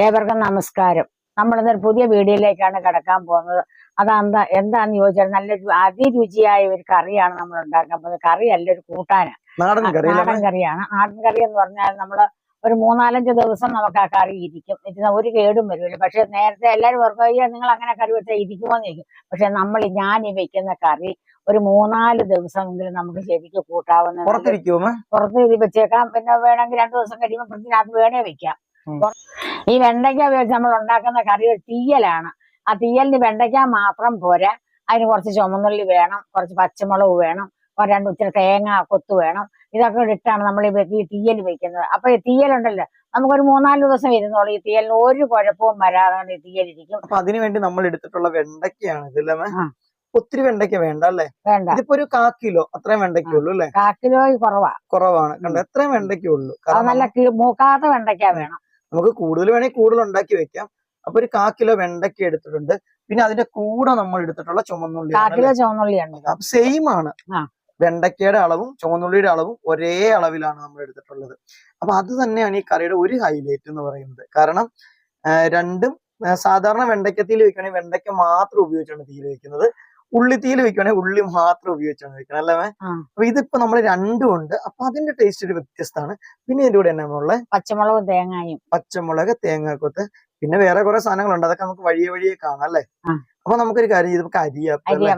ഏവർക്കും നമസ്കാരം. നമ്മളിന്നൊരു പുതിയ വീഡിയോയിലേക്കാണ് കിടക്കാൻ പോകുന്നത്. എന്താന്ന് ചോദിച്ചാൽ നല്ല അതിരുചിയായ ഒരു കറിയാണ് നമ്മൾ ഉണ്ടാക്കാൻ പോകുന്നത്. കറിയല്ല, ഒരു കൂട്ടാനാണ്, നാടൻ കറിയാണ്. നാടൻ കറി എന്ന് പറഞ്ഞാൽ നമ്മള് ഒരു 3-4 ദിവസം നമുക്ക് ആ കറി ഇരിക്കും. ഒരു കേടും വരില്ല. പക്ഷെ നേരത്തെ എല്ലാവരും ഓർക്കുക, നിങ്ങൾ അങ്ങനെ കറി വെച്ചാൽ ഇരിക്കുമോന്ന് ചോദിക്കും. പക്ഷെ ഞാൻ ഈ വെക്കുന്ന കറി ഒരു 3-4 ദിവസമെങ്കിലും നമുക്ക് ശരിക്കും കൂട്ടാവുന്ന, പുറത്ത് വെച്ചേക്കാം. പിന്നെ വേണമെങ്കിൽ 2 ദിവസം കഴിയുമ്പോൾ ഫ്രിഡ്ജിനകത്ത് വേണേ വെക്കാം. ഈ വെണ്ടയ്ക്ക വെച്ച് നമ്മൾ ഉണ്ടാക്കുന്ന കറി ഒരു തീയലാണ്. ആ തീയലിന് വെണ്ടയ്ക്ക മാത്രം പോരാ, അതിന് കുറച്ച് ചുമന്നുള്ളി വേണം, കുറച്ച് പച്ചമുളക് വേണം, 2 ഇച്ചിരി തേങ്ങ കൊത്ത് വേണം. ഇതൊക്കെ ഇട്ടാണ് നമ്മൾ ഈ തീയൽ വെക്കുന്നത്. അപ്പൊ ഈ തീയലുണ്ടല്ലോ, നമുക്കൊരു 3-4 ദിവസം ഇരുന്നോളൂ. ഈ തീയലിന് ഒരു കുഴപ്പവും വരാതെ ഈ തീയലിരിക്കും. അപ്പൊ അതിനുവേണ്ടി നമ്മൾ എടുത്തിട്ടുള്ള വെണ്ടയ്ക്കയാണ് ഇതില്ലേ? ഒത്തിരി വെണ്ടയ്ക്ക വേണ്ട അല്ലേ? വേണ്ട. ഇതിപ്പോ ഒരു 1/4 കിലോ അത്രയും വെണ്ടയ്ക്ക ഉള്ളൂ അല്ലേ? 1/4 കിലോ കുറവാണ്. കണ്ടോ, എത്രയും വെണ്ടയ്ക്ക ഉള്ളൂ. നല്ല മൂക്കാത്ത വെണ്ടയ്ക്ക വേണം. നമുക്ക് കൂടുതൽ വേണമെങ്കിൽ കൂടുതൽ ഉണ്ടാക്കി വെക്കാം. അപ്പൊ ഒരു 1/4 കിലോ വെണ്ടയ്ക്ക എടുത്തിട്ടുണ്ട്. പിന്നെ അതിന്റെ കൂടെ നമ്മൾ എടുത്തിട്ടുള്ള ചുമന്നുള്ളി, 1/4 കിലോ ചുമന്നുള്ളിയാണ്. അപ്പൊ സെയിം ആണ്. വെണ്ടയ്ക്കയുടെ അളവും ചുമന്നുള്ളിയുടെ അളവും ഒരേ അളവിലാണ് നമ്മൾ എടുത്തിട്ടുള്ളത്. അപ്പൊ അത് തന്നെയാണ് ഈ കറിയുടെ ഒരു ഹൈലൈറ്റ് എന്ന് പറയുന്നത്. കാരണം രണ്ടും സാധാരണ വെണ്ടയ്ക്കത്തിയിൽ വെക്കുകയാണെങ്കിൽ വെണ്ടയ്ക്ക മാത്രം ഉപയോഗിച്ചാണ് തീയിൽ വെക്കുന്നത്. ഉള്ളിത്തീയിൽ വെക്കുകയാണെങ്കിൽ ഉള്ളി മാത്രം ഉപയോഗിച്ചാണ് വെക്കുന്നത് അല്ലേ? അപ്പൊ ഇതിപ്പോ നമ്മൾ രണ്ടും ഉണ്ട്. അപ്പൊ അതിന്റെ ടേസ്റ്റ് ഒരു വ്യത്യസ്തമാണ്. പിന്നെ ഇതിന്റെ കൂടെ എന്നാ പച്ചമുളകും തേങ്ങയും, പച്ചമുളക്, തേങ്ങാക്കൊത്ത്, പിന്നെ വേറെ കുറെ സാധനങ്ങളുണ്ട്. അതൊക്കെ നമുക്ക് വഴിയെ കാണാം അല്ലേ? അപ്പൊ നമുക്കൊരു കാര്യം ചെയ്ത്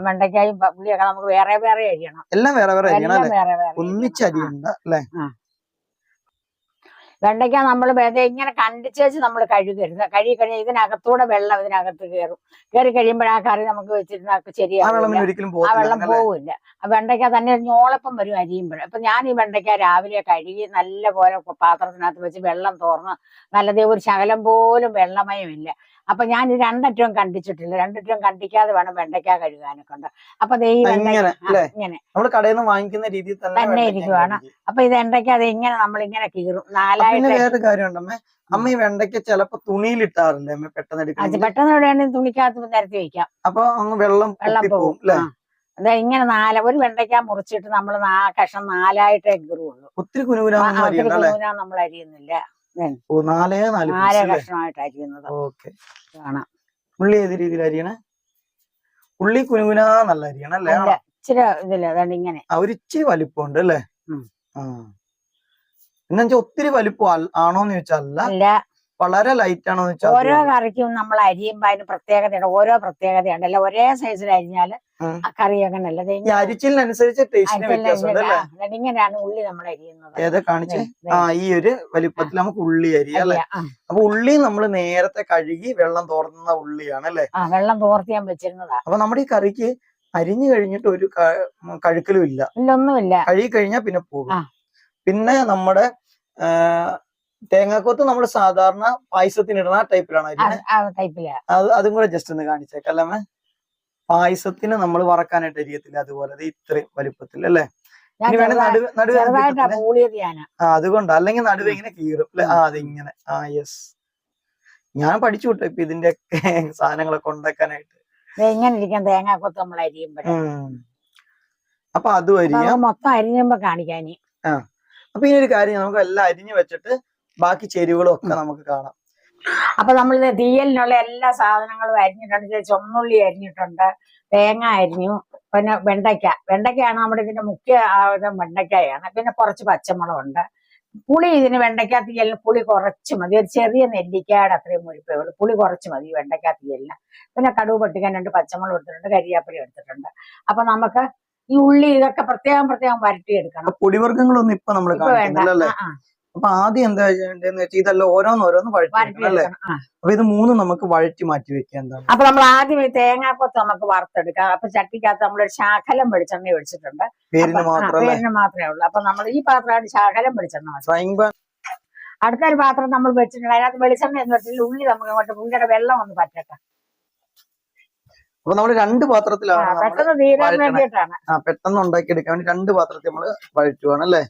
വെണ്ടയ്ക്കായും പുളിയൊക്കെ നമുക്ക് വേറെ വേറെ അരിയണം. എല്ലാം വേറെ വേറെ അരിയണം അല്ലെ? ഒന്നിച്ചരിയണ്ട അല്ലെ? വെണ്ടയ്ക്ക നമ്മൾ ഇങ്ങനെ കണ്ടിച്ചേച്ച് നമ്മൾ കഴുകരുത്. കഴുകി കഴിഞ്ഞാൽ ഇതിനകത്തൂടെ വെള്ളം ഇതിനകത്ത് കയറി കഴിയുമ്പോൾ ആ കറി നമുക്ക് വെച്ചിരുന്ന ശരിയാവില്ല. ആ വെള്ളം പോവില്ല. ആ വെണ്ടയ്ക്ക തന്നെ ഞോളപ്പം വരും അരിയുമ്പോൾ. അപ്പൊ ഞാൻ ഈ വെണ്ടയ്ക്ക രാവിലെ കഴുകി നല്ല പോലെ പാത്രത്തിനകത്ത് വെച്ച് വെള്ളം തോർന്ന് നല്ലതേ, ഒരു ശകലം പോലും വെള്ളമയമില്ല. അപ്പൊ ഞാൻ ഇത് 2 അറ്റവും കണ്ടിച്ചിട്ടില്ല. 2 അറ്റവും കണ്ടിക്കാതെ വേണം വെണ്ടയ്ക്ക കഴുകാനൊക്കെ ഉണ്ട്. അപ്പൊ ഇങ്ങനെ കടയിൽ നിന്ന് വാങ്ങിക്കുന്ന രീതിയിൽ തന്നെ ഇരിക്കുവാണ്. അപ്പൊ ഇത് വെണ്ടയ്ക്ക അത് ഇങ്ങനെ നമ്മളിങ്ങനെ കീറും 4 വേറെ കാര്യമുണ്ടമ്മേ, അമ്മ ഈ വെണ്ടയ്ക്ക ചിലപ്പോ തുണിയിലിട്ടാറില്ലേ പെട്ടെന്ന് എവിടെയാണെങ്കിൽ തുണിക്കകത്ത് നിരത്തി വെക്കാം. അപ്പൊ അങ്ങ് വെള്ളം പോകും. അതെ, ഇങ്ങനെ ഒരു വെണ്ടയ്ക്ക മുറിച്ചിട്ട് നമ്മൾ കഷ്ണം 4ആയിട്ടേ കീറുള്ളൂ. ഒത്തിരി കുനുകുനാ നമ്മൾ അരിയുന്നില്ല. 4 കഷ്ണമായിട്ട് അരിയുന്നത് കാണാം. ഉള്ളി ഏത് രീതിയിൽ അരിയണേ? ഉള്ളി കുനുകുനാ നല്ല അരിയണം അല്ലേ? ഇച്ചിരി ഇതില്ല, അതുകൊണ്ട് ഇങ്ങനെ ഒരു ഇച്ചിരി വലിപ്പമുണ്ട് അല്ലേ? എന്നുവെച്ചാൽ ഒത്തിരി വലിപ്പം ആണോന്ന് ചോദിച്ചാൽ വളരെ ലൈറ്റ് ആണോന്ന് വെച്ചാൽ ഓരോ കറിക്കും നമ്മൾ അരിയുമ്പോ അതിന് പ്രത്യേകതയുണ്ട്. ഓരോ പ്രത്യേകതയുണ്ട്. അല്ല ഒരേ സൈസിൽ അരിഞ്ഞാല് കറി അങ്ങനല്ല. അരിച്ചിനനുസരിച്ച് ഇങ്ങനെയാണ് ഉള്ളി നമ്മൾ അരിയുന്നത്. ഏതാ കാണിച്ചേ? ഈ ഒരു വലിപ്പത്തിൽ നമുക്ക് ഉള്ളി അരിയാം അല്ലെ? അപ്പൊ ഉള്ളി നമ്മൾ നേരത്തെ കഴുകി വെള്ളം തോർന്ന ഉള്ളിയാണ് അല്ലെ? വെള്ളം തോർത്തി ഞാൻ വെച്ചിരുന്നതാ. അപ്പൊ നമ്മുടെ ഈ കറിക്ക് അരിഞ്ഞു കഴിഞ്ഞിട്ട് ഒരു കഴുക്കലും ഇല്ല, ഒന്നുമില്ല. കഴുകി കഴിഞ്ഞാൽ പിന്നെ പോകും. പിന്നെ നമ്മുടെ തേങ്ങാക്കൊത്ത് നമ്മൾ സാധാരണ പായസത്തിന് ഇടുന്ന ആ ടൈപ്പിലാണ് അതും കൂടെ ജസ്റ്റ് ഒന്ന് കാണിച്ചേക്കല്ലേ? പായസത്തിന് നമ്മൾ വറക്കാനായിട്ട് അരിയത്തില്ല, അതുപോലെ ഇത്രയും വലിപ്പത്തിൽ അല്ലേ? അതുകൊണ്ട് അല്ലെങ്കിൽ നടുവ് ഇങ്ങനെ കീറും അല്ലെ? അതിങ്ങനെ യെസ്, ഞാൻ പഠിച്ചു വിട്ടു ഇപ്പൊ ഇതിന്റെ സാധനങ്ങളൊക്കെ ഉണ്ടാക്കാനായിട്ട്. ഇങ്ങനെ ഇരിക്കാൻ തേങ്ങാക്കൊത്ത് നമ്മൾ അരിയുമ്പോഴേ. അപ്പൊ അതും അരിയാം, മൊത്തം അരിഞ്ഞുമ്പോ കാണിക്കാനി. അപ്പൊ ഇനി ഒരു കാര്യം, നമുക്ക് എല്ലാം അരിഞ്ഞു വെച്ചിട്ട് ബാക്കി ചേരുവകളും ഒക്കെ നമുക്ക് കാണാം. അപ്പൊ നമ്മൾ തീയലിനുള്ള എല്ലാ സാധനങ്ങളും അരിഞ്ഞിട്ടുണ്ട്. ചുമന്നുള്ളി അരിഞ്ഞിട്ടുണ്ട്, തേങ്ങ അരിഞ്ഞു, പിന്നെ വെണ്ടയ്ക്കയാണ് നമ്മുടെ ഇതിന്റെ മുഖ്യ വെണ്ടയ്ക്കയാണ്. പിന്നെ കുറച്ച് പച്ചമുളകുണ്ട്. പുളി ഇതിന് വെണ്ടയ്ക്ക തീയലിന് പുളി കുറച്ച് മതി. ഒരു ചെറിയ നെല്ലിക്കയുടെ അത്രയും മുഴുപ്പേ ഉള്ളൂ. പുളി കുറച്ച് മതി വെണ്ടയ്ക്ക തീയലിന്. പിന്നെ കടുക് പൊട്ടിക്കാൻ 2 പച്ചമുളക് എടുത്തിട്ടുണ്ട്, കരിയാപ്പലി എടുത്തിട്ടുണ്ട്. അപ്പൊ നമുക്ക് ഈ ഉള്ളി ഇതൊക്കെ പ്രത്യേകം വരട്ടിയെടുക്കണം. പൊടിവർഗ്ഗങ്ങളൊന്നും ഇപ്പൊ നമ്മൾ കാണിക്കുന്നില്ലല്ലേ? അപ്പൊ ആദ്യം എന്താ ചെയ്യേണ്ടതെന്ന് വെച്ചാൽ ഇതെല്ലാം ഓരോന്ന് വഴറ്റി അല്ലേ? അപ്പൊ ഇത് 3 നമുക്ക് വഴറ്റി മാറ്റി വെക്കാം. എന്താണ്? അപ്പൊ നമ്മൾ ആദ്യം ഈ തേങ്ങാക്കൊത്ത് നമുക്ക് വറുത്തെടുക്കാം. അപ്പൊ ചട്ടിക്കകത്ത് നമ്മളൊരു ശകലം വെളിച്ചെണ്ണ ഒഴിച്ചിട്ടുണ്ട്. പേരിന് മാത്രമേ ഉള്ളൂ. അപ്പൊ നമ്മൾ ഈ പാത്രമാണ് ശകലം വെളിച്ചെണ്ണ. അടുത്തൊരു പാത്രം നമ്മൾ വെച്ചിട്ടുണ്ട്. അതിനകത്ത് വെളിച്ചെണ്ണ എന്ന് വെച്ചാൽ ഉള്ളി നമുക്ക് അങ്ങോട്ട് ഉള്ളിയുടെ വെള്ളം ഒന്ന് പറ്റട്ടെ. അപ്പൊ നമ്മള് 2 പാത്രത്തിലാണ് പെട്ടെന്ന് ഉണ്ടാക്കിയെടുക്കാൻ വേണ്ടി 2 പാത്രത്തിൽ നമ്മള് വഴറ്റുവാണ് അല്ലേ?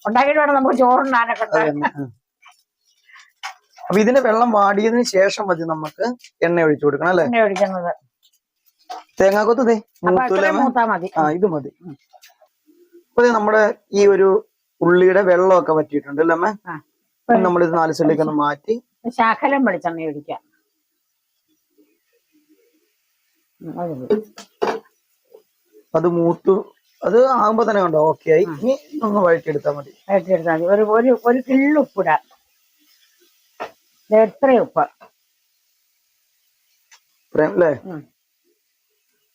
ഉണ്ടാക്കിയിട്ട് വേണം നമുക്ക് ചോറുണ്ടാനൊക്കെ. അപ്പൊ ഇതിന്റെ വെള്ളം വാടിയതിനു ശേഷം മതി നമുക്ക് എണ്ണ ഒഴിച്ചു കൊടുക്കണം അല്ലേ? എണ്ണ ഒഴിക്കുന്നത്. തേങ്ങാക്കൊത്ത് മതി. ഇത് മതി. അപ്പൊ നമ്മുടെ ഈ ഒരു ഉള്ളിയുടെ വെള്ളമൊക്കെ പറ്റിയിട്ടുണ്ട് അല്ലേ അമ്മ? നമ്മളിത് 4 സൈഡിലേക്ക് ഒന്ന് മാറ്റി ശകലം വെളിച്ചെണ്ണ ഒഴിക്കാം. അത് മൂത്തു അത് ആകുമ്പോ തന്നെ ഉണ്ടോ ഓക്കെ ആയി. ഇനി ഒന്ന് വഴറ്റിയെടുത്താൽ മതി. വഴറ്റിയെടുത്താൽ മതി. ഒരു കിള്ളുപ്പിടാം. എത്ര ഉപ്പ് അല്ലേ?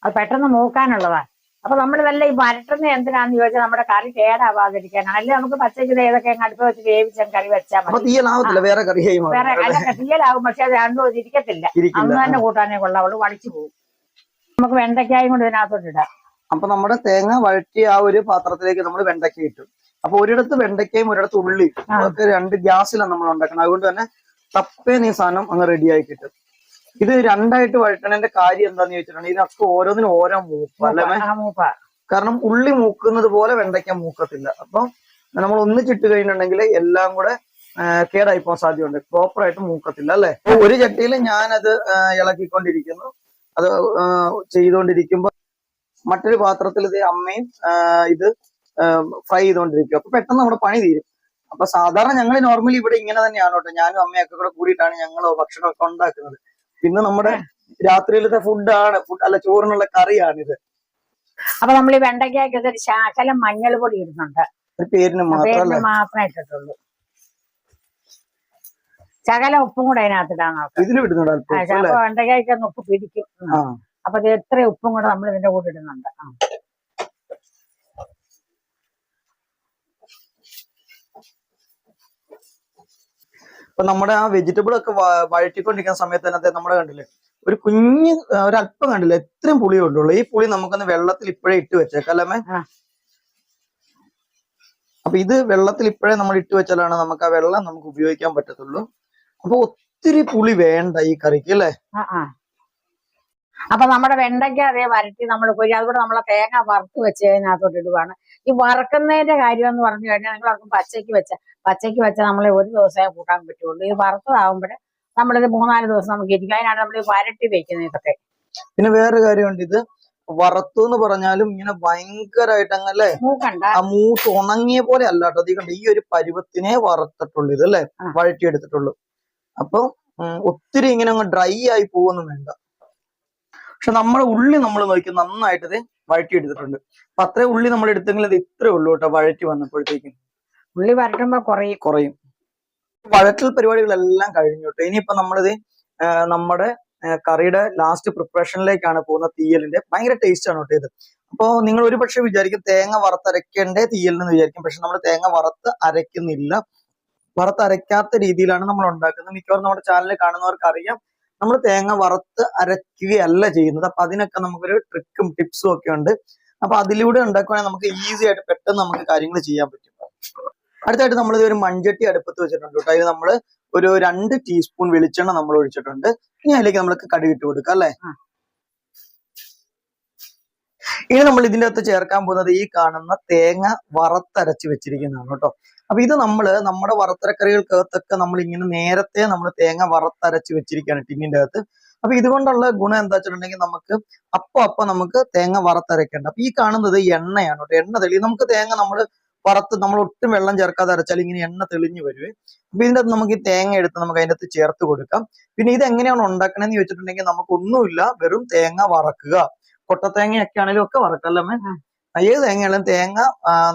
അത് പെട്ടെന്ന് മൂക്കാനുള്ളതാ. അപ്പൊ നമ്മൾ വല്ല ഈ വരട്ടുന്ന എന്തിനാന്ന് ചോദിച്ചാൽ നമ്മുടെ കറി കേടാവാതിരിക്കാനാണ്. അല്ലെങ്കിൽ നമുക്ക് പച്ചക്ക് ഏതൊക്കെ അടുപ്പ് വെച്ച് വേവിച്ച കറി വെച്ചാൽ മതി. വേറെ തീയലാവും. പക്ഷെ അത് രണ്ടും ഇരിക്കത്തില്ല. അന്ന് തന്നെ കൂട്ടാനേ കൊള്ളാവുള്ളൂ. വളിച്ചു പോകും. നമുക്ക് വെണ്ടയ്ക്കായും കൊണ്ട് ഇതിനകത്തോട്ട് ഇടാം. അപ്പൊ നമ്മുടെ തേങ്ങ വഴറ്റി ആ ഒരു പാത്രത്തിലേക്ക് നമ്മൾ വെണ്ടയ്ക്ക ഇട്ടു. അപ്പൊ ഒരിടത്ത് വെണ്ടയ്ക്കയും ഒരിടത്ത് ഉള്ളി ഒക്കെ 2 ഗ്യാസിലാണ് നമ്മൾ ഉണ്ടാക്കണം. അതുകൊണ്ട് തന്നെ തപ്പേന്ന് ഈ സാധനം അങ്ങ് റെഡിയായി കിട്ടും. ഇത് രണ്ടായിട്ട് വഴറ്റണതിന്റെ കാര്യം എന്താന്ന് ചോദിച്ചിട്ടുണ്ടെങ്കിൽ ഇതിനൊക്കെ ഓരോന്നിനും ഓരോ മൂപ്പ് അല്ലേ? കാരണം ഉള്ളി മൂക്കുന്നത് പോലെ വെണ്ടയ്ക്ക മൂക്കത്തില്ല. അപ്പൊ നമ്മൾ ഒന്നിച്ചിട്ട് കഴിഞ്ഞിട്ടുണ്ടെങ്കിൽ എല്ലാം കൂടെ കേടായി പോകാൻ സാധ്യതയുണ്ട്. പ്രോപ്പറായിട്ട് മൂക്കത്തില്ല അല്ലെ? ഒരു ചട്ടിയിൽ ഞാനത് ഇളക്കിക്കൊണ്ടിരിക്കുന്നു. അത് ചെയ്തുകൊണ്ടിരിക്കുമ്പോ മറ്റൊരു പാത്രത്തിൽ ഇത് അമ്മയും ഇത് ഫ്രൈ ചെയ്തുകൊണ്ടിരിക്കും. അപ്പൊ പെട്ടെന്ന് നമ്മുടെ പണി തീരും. അപ്പൊ സാധാരണ ഞങ്ങൾ നോർമലി ഇവിടെ ഇങ്ങനെ തന്നെയാണ് കേട്ടോ. ഞാനും അമ്മയൊക്കെ കൂടെ കൂടിയിട്ടാണ് ഞങ്ങൾ ഭക്ഷണമൊക്കെ ഉണ്ടാക്കുന്നത്. പിന്നെ നമ്മുടെ രാത്രിയിലത്തെ ഫുഡാണ് അല്ല ചോറിനുള്ള കറിയാണിത്. അപ്പൊ നമ്മൾ ഈ വെണ്ടയ്ക്കൊക്കെ ശകലം മഞ്ഞൾ പൊടി ഇടുന്നുണ്ട്. പേരിന് മാത്രമേ ഇട്ടിട്ടുള്ളൂ. ശകലം ഉപ്പും കൂടെ അതിനകത്ത് ഇടാൻ നോക്കാം. ഇതിൽ ഇടുന്നുണ്ട്. വെണ്ടയ്ക്കൊന്ന് ഉപ്പ് പിടിക്കും. അപ്പൊ ഇത് എത്ര ഉപ്പും കൂടെ നമ്മൾ ഇതിന്റെ കൂടെ ഇടുന്നുണ്ട്. അപ്പൊ നമ്മുടെ ആ വെജിറ്റബിൾ ഒക്കെ വഴറ്റിക്കൊണ്ടിരിക്കുന്ന സമയത്ത് തന്നെ നമ്മുടെ കണ്ടില്ലേ ഒരു കുഞ്ഞ് ഒരല്പം കണ്ടില്ലേ എത്രയും പുളി കൊണ്ടുള്ളൂ. ഈ പുളി നമുക്കൊന്ന് വെള്ളത്തിൽ ഇപ്പോഴേ ഇട്ട് വെച്ചേക്കല്ലേ? അപ്പൊ ഇത് വെള്ളത്തിൽ ഇപ്പോഴേ നമ്മൾ ഇട്ട് വെച്ചാലാണ് നമുക്ക് ആ വെള്ളം നമുക്ക് ഉപയോഗിക്കാൻ പറ്റത്തുള്ളൂ. അപ്പൊ ഒത്തിരി പുളി വേണ്ട ഈ കറിക്ക് അല്ലേ? അപ്പൊ നമ്മുടെ വെണ്ടയ്ക്ക അതേ വരട്ടി നമ്മൾ കൊരി അതുകൂടെ നമ്മളെ തേങ്ങ വറുത്ത് വെച്ച് അതിനകത്തോട്ട് ഇടുവാണ്. ഈ വറക്കുന്നതിന്റെ കാര്യം എന്ന് പറഞ്ഞു കഴിഞ്ഞാൽ നിങ്ങൾ അവർക്ക് പച്ചയ്ക്ക് വെച്ച നമ്മളെ ഒരു ദിവസമേ കൂട്ടാൻ പറ്റുള്ളൂ. ഈ വറുത്തതാകുമ്പോഴേ നമ്മളിത് 3-4 ദിവസം നമുക്ക് ഇരിക്കും. അതിനാണ് നമ്മൾ വരട്ടി വെക്കുന്നത് ഇതൊക്കെ. പിന്നെ വേറൊരു കാര്യമുണ്ട്. ഇത് വറുത്തു എന്ന് പറഞ്ഞാലും ഇങ്ങനെ ഭയങ്കരമായിട്ട് അങ്ങല്ലേ ആ മൂത്ത് ഉണങ്ങിയ പോലെ അല്ല കേട്ടോ. അത് കണ്ട് ഈ ഒരു പരുവത്തിനെ വറുത്തിട്ടുള്ളൂ ഇത് അല്ലേ? വഴറ്റിയെടുത്തിട്ടുള്ളൂ. അപ്പൊ ഒത്തിരി ഇങ്ങനെ അങ്ങ് ഡ്രൈ ആയി പോവൊന്നും വേണ്ട. പക്ഷെ നമ്മുടെ ഉള്ളി നമ്മൾ നോക്കി നന്നായിട്ട് ഇത് വഴറ്റിയെടുത്തിട്ടുണ്ട്. അപ്പൊ അത്രയും ഉള്ളി നമ്മൾ എടുത്തെങ്കിൽ അത് ഇത്രേ ഉള്ളൂ കേട്ടോ. വഴറ്റി വന്നപ്പോഴത്തേക്കും ഉള്ളി വരട്ടുമ്പോ കുറയും. വഴറ്റൽ പരിപാടികളെല്ലാം കഴിഞ്ഞു കേട്ടോ. ഇനിയിപ്പോ നമ്മളിത് നമ്മുടെ കറിയുടെ ലാസ്റ്റ് പ്രിപ്പറേഷനിലേക്കാണ് പോകുന്ന. തീയലിന്റെ ഭയങ്കര ടേസ്റ്റ് ആണ് കേട്ടോ ഇത്. അപ്പൊ നിങ്ങൾ ഒരു പക്ഷെ വിചാരിക്കും തേങ്ങ വറുത്തരയ്ക്കേണ്ടേ തീയലിനെന്ന് വിചാരിക്കും. പക്ഷെ നമ്മൾ തേങ്ങ വറുത്ത് അരയ്ക്കുന്നില്ല. വറുത്തരയ്ക്കാത്ത രീതിയിലാണ് നമ്മൾ ഉണ്ടാക്കുന്നത്. മിക്കവാറും നമ്മുടെ ചാനൽ കാണുന്നവർക്ക് അറിയാം നമ്മൾ തേങ്ങ വറുത്ത് അരയ്ക്കുകയല്ല ചെയ്യുന്നത്. അപ്പൊ അതിനൊക്കെ നമുക്കൊരു ട്രിക്കും ടിപ്സും ഒക്കെ ഉണ്ട്. അപ്പൊ അതിലൂടെ ഉണ്ടാക്കുകയാണെങ്കിൽ നമുക്ക് ഈസി ആയിട്ട് പെട്ടെന്ന് നമുക്ക് കാര്യങ്ങൾ ചെയ്യാൻ പറ്റും. അടുത്തായിട്ട് നമ്മളിത് ഒരു മൺചട്ടി അടുപ്പത്ത് വെച്ചിട്ടുണ്ട് കേട്ടോ. അതിൽ നമ്മൾ ഒരു 2 ടീസ്പൂൺ വെളിച്ചെണ്ണ നമ്മൾ ഒഴിച്ചിട്ടുണ്ട്. ഇനി അതിലേക്ക് നമ്മൾക്ക് കടുക് ഇട്ട് കൊടുക്കാം അല്ലെ? ഇനി നമ്മൾ ഇതിന്റെ അകത്ത് ചേർക്കാൻ പോകുന്നത് ഈ കാണുന്ന തേങ്ങ വറുത്തരച്ച് വെച്ചിരിക്കുന്നതാണ് കേട്ടോ. അപ്പൊ ഇത് നമ്മുടെ വറുത്തരക്കറികൾക്കകത്തൊക്കെ നമ്മൾ ഇങ്ങനെ നേരത്തെ നമ്മൾ തേങ്ങ വറുത്തരച്ച് വെച്ചിരിക്കുകയാണ് ടിന്നിന്റെ അകത്ത്. അപ്പൊ ഇതുകൊണ്ടുള്ള ഗുണം എന്താ വെച്ചിട്ടുണ്ടെങ്കിൽ നമുക്ക് അപ്പൊ നമുക്ക് തേങ്ങ വറുത്തരയ്ക്കേണ്ട. അപ്പൊ ഈ കാണുന്നത് എണ്ണയാണ് കേട്ടോ. എണ്ണ തെളി നമുക്ക് തേങ്ങ നമ്മൾ ഒട്ടും വെള്ളം ചേർക്കാതെ അരച്ചാൽ ഇങ്ങനെ എണ്ണ തെളിഞ്ഞു വരുവേ. അപ്പൊ ഇതിന്റെ അകത്ത് നമുക്ക് ഈ തേങ്ങ എടുത്ത് നമുക്ക് അതിന്റെ അകത്ത് ചേർത്ത് കൊടുക്കാം. പിന്നെ ഇത് എങ്ങനെയാണ് ഉണ്ടാക്കണമെന്ന് ചോദിച്ചിട്ടുണ്ടെങ്കിൽ നമുക്കൊന്നുമില്ല, വെറും തേങ്ങ വറക്കുക. കൊട്ടത്തേങ്ങയൊക്കെ ആണെങ്കിലും ഒക്കെ വറക്കല്ലേ? ഏത് തേങ്ങയാണെങ്കിലും തേങ്ങ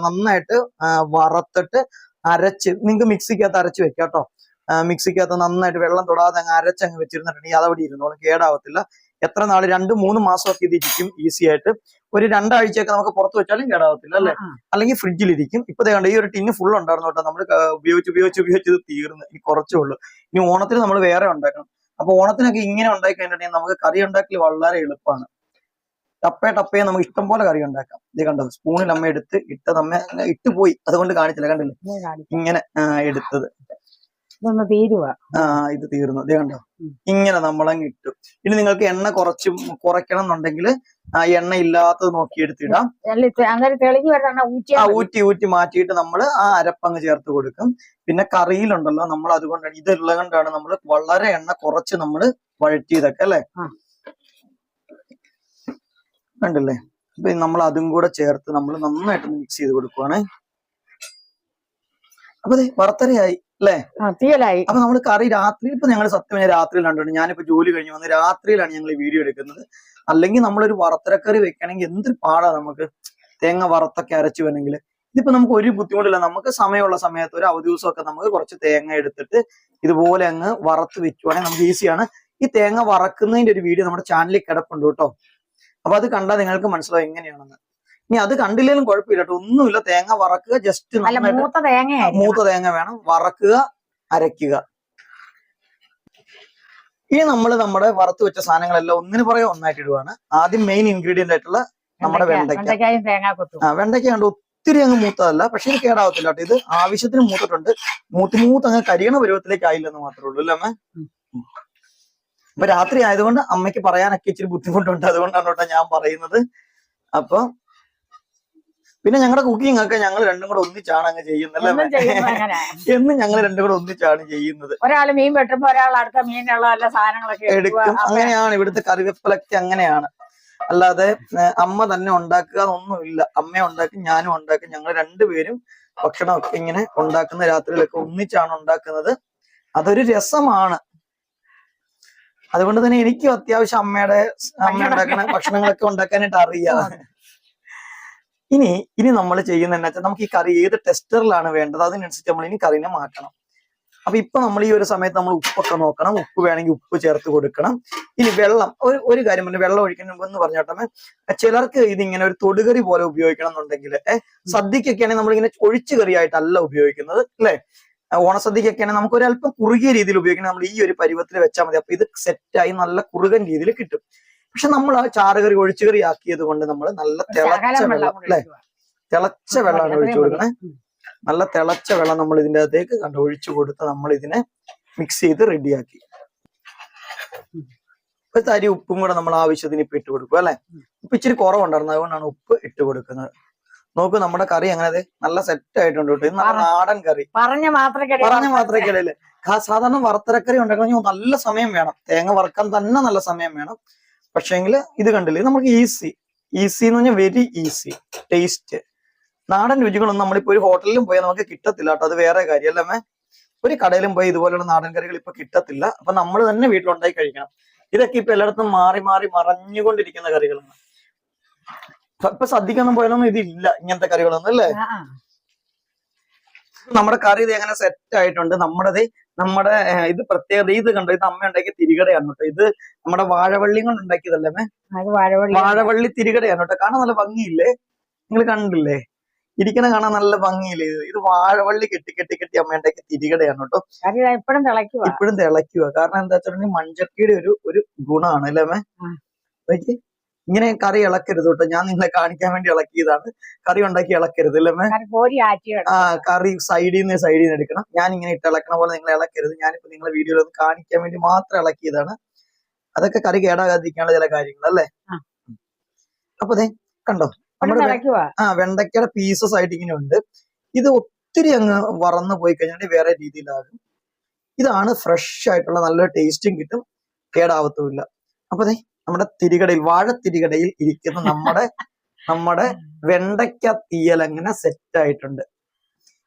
നന്നായിട്ട് വറുത്തിട്ട് അരച്ച് നിങ്ങൾക്ക് മിക്സിക്കകത്ത് അരച്ച് വെക്കാം കേട്ടോ. മിക്സിക്കകത്ത് നന്നായിട്ട് വെള്ളം തൊടാതെ അങ്ങ് അരച്ചങ്ങ് വെച്ചിരുന്നിട്ടുണ്ടെങ്കിൽ അതവിടെ ഇരുന്നോളും, കേടാവത്തില്ല. എത്ര നാള് 2-3 മാസമൊക്കെ ഇതിരിക്കും ഈസി ആയിട്ട്. ഒരു 2 ആഴ്ചയൊക്കെ നമുക്ക് പുറത്ത് വെച്ചാലും കേടാവത്തില്ല അല്ലെ? അല്ലെങ്കിൽ ഫ്രിഡ്ജിലിരിക്കും. ഇപ്പൊ കണ്ട ഈ ഒരു ടിന്ന് ഫുൾ ഉണ്ടായിരുന്നു കേട്ടോ. നമ്മൾ ഉപയോഗിച്ച് ഇത് തീർന്ന് ഇനി കുറച്ചേ ഉള്ളൂ. ഇനി ഓണത്തിന് നമ്മൾ വേറെ ഉണ്ടാക്കണം. അപ്പൊ ഓണത്തിനൊക്കെ ഇങ്ങനെ ഉണ്ടാക്കി കഴിഞ്ഞിട്ടുണ്ടെങ്കിൽ നമുക്ക് കറി ഉണ്ടാക്കൽ വളരെ എളുപ്പമാണ്. ടപ്പേ നമുക്ക് ഇഷ്ടം പോലെ കറി ഉണ്ടാക്കാം. ഇത് കണ്ടോ സ്പൂണിൽ അമ്മ ഇട്ട് പോയി, അതുകൊണ്ട് കാണിച്ചില്ല. കണ്ടില്ലേ ഇങ്ങനെ എടുത്തത് ഇത് തീർന്നു. ഇത് കണ്ടോ ഇങ്ങനെ നമ്മളങ്ങ് ഇട്ടു. ഇനി നിങ്ങൾക്ക് എണ്ണ കുറയ്ക്കണം എന്നുണ്ടെങ്കിൽ എണ്ണ ഇല്ലാത്തത് നോക്കിയെടുത്തിടാം. ഊറ്റി മാറ്റിയിട്ട് നമ്മൾ ആ അരപ്പങ്ങ് ചേർത്ത് കൊടുക്കും. പിന്നെ കറിയിലുണ്ടല്ലോ നമ്മൾ അതുകൊണ്ടാണ് ഇതുള്ളത് കൊണ്ടാണ് നമ്മൾ വളരെ എണ്ണ കുറച്ച് നമ്മൾ വഴറ്റിയതൊക്കെ അല്ലെ? കണ്ടില്ലേ? അപ്പൊ നമ്മൾ അതും കൂടെ ചേർത്ത് നമ്മൾ നന്നായിട്ട് മിക്സ് ചെയ്ത് കൊടുക്കുവാണ്. അപ്പൊ വറുത്തരയായി അല്ലേ? തീയലായി. അപ്പൊ നമ്മള് കറി രാത്രി ഇപ്പൊ ഞങ്ങൾ സത്യം ഞാൻ രാത്രിയിൽ കണ്ടിട്ടുണ്ട്. ഞാനിപ്പോ ജോലി കഴിഞ്ഞ് വന്ന് രാത്രിയിലാണ് ഞങ്ങൾ ഈ വീഡിയോ എടുക്കുന്നത്. അല്ലെങ്കിൽ നമ്മളൊരു വറുത്തരക്കറി വെക്കണമെങ്കിൽ എന്തൊരു പാടാ നമുക്ക്, തേങ്ങ വറുത്തൊക്കെ അരച്ചു വേണമെങ്കിൽ. ഇതിപ്പോ നമുക്ക് ഒരു ബുദ്ധിമുട്ടില്ല. നമുക്ക് സമയമുള്ള സമയത്ത് ഒരു അവധി ദിവസമൊക്കെ നമുക്ക് കുറച്ച് തേങ്ങ എടുത്തിട്ട് ഇതുപോലെ അങ്ങ് വറുത്ത് വെക്കുവാണെങ്കിൽ നമുക്ക് ഈസിയാണ്. ഈ തേങ്ങ വറക്കുന്നതിന്റെ ഒരു വീഡിയോ നമ്മുടെ ചാനലിൽ കിടപ്പുണ്ട് കേട്ടോ. അപ്പൊ അത് കണ്ടാൽ നിങ്ങൾക്ക് മനസ്സിലാവും എങ്ങനെയാണെന്ന്. ഇനി അത് കണ്ടില്ലെങ്കിലും കുഴപ്പമില്ല കേട്ടോ, ഒന്നുമില്ല. തേങ്ങ വറക്കുക, ജസ്റ്റ് മൂത്ത തേങ്ങ വേണം, വറക്കുക, അരയ്ക്കുക. ഇനി നമ്മൾ നമ്മുടെ വറുത്ത് വെച്ച സാധനങ്ങളെല്ലാം ഒന്നിന് പുറകെ ഒന്നായിട്ട് ഇടുവാണ്. ആദ്യം മെയിൻ ഇൻഗ്രീഡിയന്റ് ആയിട്ടുള്ള നമ്മുടെ വെണ്ടയ്ക്ക. വെണ്ടയ്ക്ക കണ്ട് ഒത്തിരി അങ്ങ് മൂത്തതല്ല, പക്ഷെ ഇത് കേടാവത്തില്ല കേട്ടോ. ഇത് ആവശ്യത്തിന് മൂത്തിട്ടുണ്ട്. മൂത്ത് അങ്ങ് കരിയണ പരുവത്തിലേക്ക് ആയില്ലെന്ന് മാത്രമേ ഉള്ളൂ അല്ലേ അമ്മ? അപ്പൊ രാത്രി ആയതുകൊണ്ട് അമ്മയ്ക്ക് പറയാനൊക്കെ ഇച്ചിരി ബുദ്ധിമുട്ടുണ്ട്, അതുകൊണ്ടാണ് കേട്ടോ ഞാൻ പറയുന്നത്. അപ്പൊ പിന്നെ ഞങ്ങളുടെ കുക്കിംഗ് ഒക്കെ ഞങ്ങൾ രണ്ടും കൂടെ ഒന്നിച്ചാണ് അങ്ങ് ചെയ്യുന്നത്. എന്നും ഞങ്ങൾ രണ്ടും കൂടെ ഒന്നിച്ചാണ് ചെയ്യുന്നത്. ഒരാൾ മീൻ വെട്ടുമ്പോ ഒരാൾ അടുത്ത മീനുള്ള എല്ലാ സാധനങ്ങളൊക്കെ എടുക്കും. അങ്ങനെയാണ് ഇവിടുത്തെ കറിവേപ്പിലൊക്കെ അങ്ങനെയാണ്. അല്ലാതെ അമ്മ തന്നെ ഉണ്ടാക്കുക എന്നൊന്നുമില്ല. അമ്മ ഉണ്ടാക്കും, ഞാനും ഉണ്ടാക്കും. ഞങ്ങൾ രണ്ടുപേരും ഭക്ഷണമൊക്കെ ഇങ്ങനെ ഉണ്ടാക്കുന്ന രാത്രിയിലൊക്കെ ഒന്നിച്ചാണ് ഉണ്ടാക്കുന്നത്. അതൊരു രസമാണ്. അതുകൊണ്ട് തന്നെ എനിക്കും അത്യാവശ്യം അമ്മ ഉണ്ടാക്കുന്ന ഭക്ഷണങ്ങളൊക്കെ ഉണ്ടാക്കാനായിട്ട് അറിയാം. ഇനി നമ്മൾ ചെയ്യുന്ന എന്താ വെച്ചാൽ നമുക്ക് ഈ കറി ഏത് ടെസ്റ്ററിലാണ് വേണ്ടത് അതിനനുസരിച്ച് നമ്മൾ ഇനി കറിനെ മാറ്റണം. അപ്പൊ ഇപ്പൊ നമ്മൾ ഈ ഒരു സമയത്ത് നമ്മൾ ഉപ്പൊക്കെ നോക്കണം. ഉപ്പ് വേണമെങ്കിൽ ഉപ്പ് ചേർത്ത് കൊടുക്കണം. ഇനി വെള്ളം, ഒരു കാര്യം പറഞ്ഞു, വെള്ളം ഒഴിക്കണമെന്ന് പറഞ്ഞോട്ടമ്മേ, ചിലർക്ക് ഇതിങ്ങനെ ഒരു തൊടുകറി പോലെ ഉപയോഗിക്കണം എന്നുണ്ടെങ്കിൽ സദ്യക്കൊക്കെയാണെങ്കിൽ നമ്മളിങ്ങനെ ഒഴിച്ചു കറിയായിട്ടല്ല ഉപയോഗിക്കുന്നത് അല്ലെ. ഓണസദ്യക്കൊക്കെയാണെങ്കിൽ നമുക്ക് ഒരല്പം കുറുകിയ രീതിയിൽ ഉപയോഗിക്കണം. നമ്മൾ ഈ ഒരു പരുവത്തിൽ വെച്ചാൽ മതി. അപ്പൊ ഇത് സെറ്റായി നല്ല കുറുകൻ രീതിയിൽ കിട്ടും. പക്ഷെ നമ്മൾ ആ ചാറുകറി ഒഴിച്ചുകറി ആക്കിയത് കൊണ്ട് നമ്മൾ നല്ല തിളച്ച വെള്ളം അല്ലെ, തിളച്ച വെള്ളമാണ് ഒഴിച്ചു കൊടുക്കണേ. നല്ല തിളച്ച വെള്ളം നമ്മൾ ഇതിന്റെ അകത്തേക്ക് കണ്ട് ഒഴിച്ചു കൊടുത്ത് നമ്മൾ ഇതിനെ മിക്സ് ചെയ്ത് റെഡിയാക്കി. ഒരു തരി ഉപ്പും കൂടെ നമ്മൾ ആവശ്യത്തിന് ഇപ്പൊ ഇട്ട് കൊടുക്കും അല്ലെ. ഉപ്പ് ഇച്ചിരി കുറവുണ്ടായിരുന്നു, അതുകൊണ്ടാണ് ഉപ്പ് ഇട്ട് കൊടുക്കുന്നത്. നോക്കൂ നമ്മുടെ കറി അങ്ങനെ നല്ല സെറ്റ് ആയിട്ടുണ്ട് കേട്ടോ. ഇത് നല്ല നാടൻ കറി. പറഞ്ഞ മാത്രമേ കിടയില്ലേ. സാധാരണ വറുത്തരക്കറി ഉണ്ടാക്കണമെങ്കിൽ നല്ല സമയം വേണം. തേങ്ങ വറുക്കാൻ തന്നെ നല്ല സമയം വേണം. പക്ഷേങ്കിൽ ഇത് കണ്ടില്ലേ, നമുക്ക് ഈസി എന്ന് പറഞ്ഞാൽ വെരി ഈസി ടേസ്റ്റ്. നാടൻ രുചികളൊന്നും നമ്മളിപ്പോ ഒരു ഹോട്ടലിലും പോയാൽ നമുക്ക് കിട്ടത്തില്ല കേട്ടോ. അത് വേറെ കാര്യം അല്ലേ. ഒരു കടയിലും പോയി ഇതുപോലെയുള്ള നാടൻ കറികൾ ഇപ്പൊ കിട്ടത്തില്ല. അപ്പൊ നമ്മൾ തന്നെ വീട്ടിലുണ്ടാക്കി കഴിക്കണം. ഇതൊക്കെ ഇപ്പൊ എല്ലായിടത്തും മാറി മറഞ്ഞുകൊണ്ടിരിക്കുന്ന കറികളാണ്. ഇപ്പൊ സദ്യക്കൊന്നും പോയാലൊന്നും ഇതില്ല ഇങ്ങനത്തെ കറികളൊന്നും അല്ലേ. നമ്മുടെ കറി ഇത് എങ്ങനെ സെറ്റ് ആയിട്ടുണ്ട്. നമ്മുടെ ഇത് പ്രത്യേകത ഇത് കണ്ടോ, ഇത് അമ്മ ഉണ്ടാക്കിയ തിരികടയാണ് കേട്ടോ. ഇത് നമ്മുടെ വാഴവള്ളി കൊണ്ട് ഉണ്ടാക്കിയതല്ലേ. വാഴവള്ളി തിരികടയാണ് കേട്ടോ. കാണാൻ നല്ല ഭംഗിയില്ലേ, നിങ്ങൾ കണ്ടില്ലേ? ഇരിക്കണ കാണാൻ നല്ല ഭംഗിയില്ലേ. ഇത് വാഴവള്ളി കെട്ടി അമ്മ ഉണ്ടാക്കിയ തിരികടയാണ് കേട്ടോ. ഇപ്പോഴും തിളയ്ക്കുക. കാരണം എന്താ വെച്ചിട്ടുണ്ടെങ്കിൽ മൺചട്ടിയുടെ ഒരു ഗുണമാണ് അല്ലേ അമ്മേ. ഇങ്ങനെ കറി ഇളക്കരുത് കേട്ടോ. ഞാൻ നിങ്ങളെ കാണിക്കാൻ വേണ്ടി ഇളക്കിയതാണ്. കറി ഉണ്ടാക്കി ഇളക്കരുത് അല്ലേ. കറി സൈഡിൽ നിന്ന് എടുക്കണം. ഞാൻ ഇങ്ങനെ ഇട്ട് ഇളക്കണ പോലെ നിങ്ങൾ ഇളക്കരുത്. ഞാനിപ്പോ നിങ്ങളെ വീഡിയോയിൽ ഒന്ന് കാണിക്കാൻ വേണ്ടി മാത്രം ഇളക്കിയതാണ്. അതൊക്കെ കറി കേടാകാതിരിക്കാനുള്ള ചില കാര്യങ്ങൾ അല്ലേ. അപ്പൊ കണ്ടോ നമ്മുടെ വെണ്ടയ്ക്കയുടെ പീസസ് ആയിട്ട് ഇങ്ങനെ ഉണ്ട്. ഇത് ഒത്തിരി അങ്ങ് വറന്നു പോയി കഴിഞ്ഞാൽ വേറെ രീതിയിലാകും. ഇതാണ് ഫ്രഷ് ആയിട്ടുള്ള നല്ലൊരു ടേസ്റ്റും കിട്ടും, കേടാവത്തുമില്ല. അപ്പൊ നമ്മുടെ തിരികടയിൽ വാഴത്തിരികടയിൽ ഇരിക്കുന്ന നമ്മുടെ വെണ്ടയ്ക്ക തീയൽ അങ്ങനെ സെറ്റ് ആയിട്ടുണ്ട്.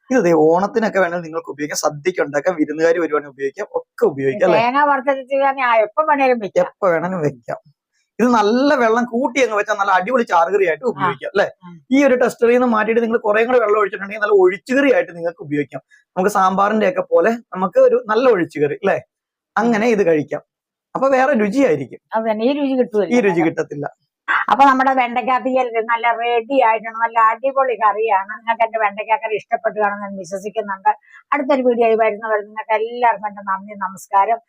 ഇത് ഓണത്തിനൊക്കെ വേണമെങ്കിൽ നിങ്ങൾക്ക് ഉപയോഗിക്കാം, സദ്യക്ക് ഉണ്ടാക്കാം, വിരുന്നുകാർ വരുവാണെങ്കിൽ ഉപയോഗിക്കാം, ഒക്കെ ഉപയോഗിക്കാം അല്ലെ. എപ്പോ വേണമെങ്കിലും വെക്കാം. ഇത് നല്ല വെള്ളം കൂട്ടി അങ്ങ് വെച്ചാൽ നല്ല അടിപൊളി ചാറുകറി ആയിട്ട് ഉപയോഗിക്കാം അല്ലെ. ഈ ഒരു ടെസ്റ്ററിൽ നിന്ന് മാറ്റിയിട്ട് നിങ്ങൾ കുറെ കൂടെ വെള്ളം ഒഴിച്ചിട്ടുണ്ടെങ്കിൽ നല്ല ഒഴിച്ചുകറി ആയിട്ട് നിങ്ങൾക്ക് ഉപയോഗിക്കാം. നമുക്ക് സാമ്പാറിന്റെ ഒക്കെ പോലെ നമുക്ക് ഒരു നല്ല ഒഴിച്ചുകറി അല്ലെ, അങ്ങനെ ഇത് കഴിക്കാം. അപ്പൊ വേറെ രുചിയായിരിക്കും. ഈ രുചി കിട്ടത്തില്ല. അപ്പൊ നമ്മുടെ വെണ്ടയ്ക്ക തീയൽ നല്ല റെഡി ആയിട്ടാണ്. നല്ല അടിപൊളി കറിയാണ്. നിങ്ങൾക്ക് എന്റെ വെണ്ടയ്ക്ക കറി ഇഷ്ടപ്പെട്ടു കാണുമെന്ന് ഞാൻ വിശ്വസിക്കുന്നുണ്ട്. അടുത്തൊരു വീഡിയോ ആയി വരുന്നവരെ നിങ്ങൾക്ക് എല്ലാവർക്കും എന്റെ നന്ദി, നമസ്കാരം.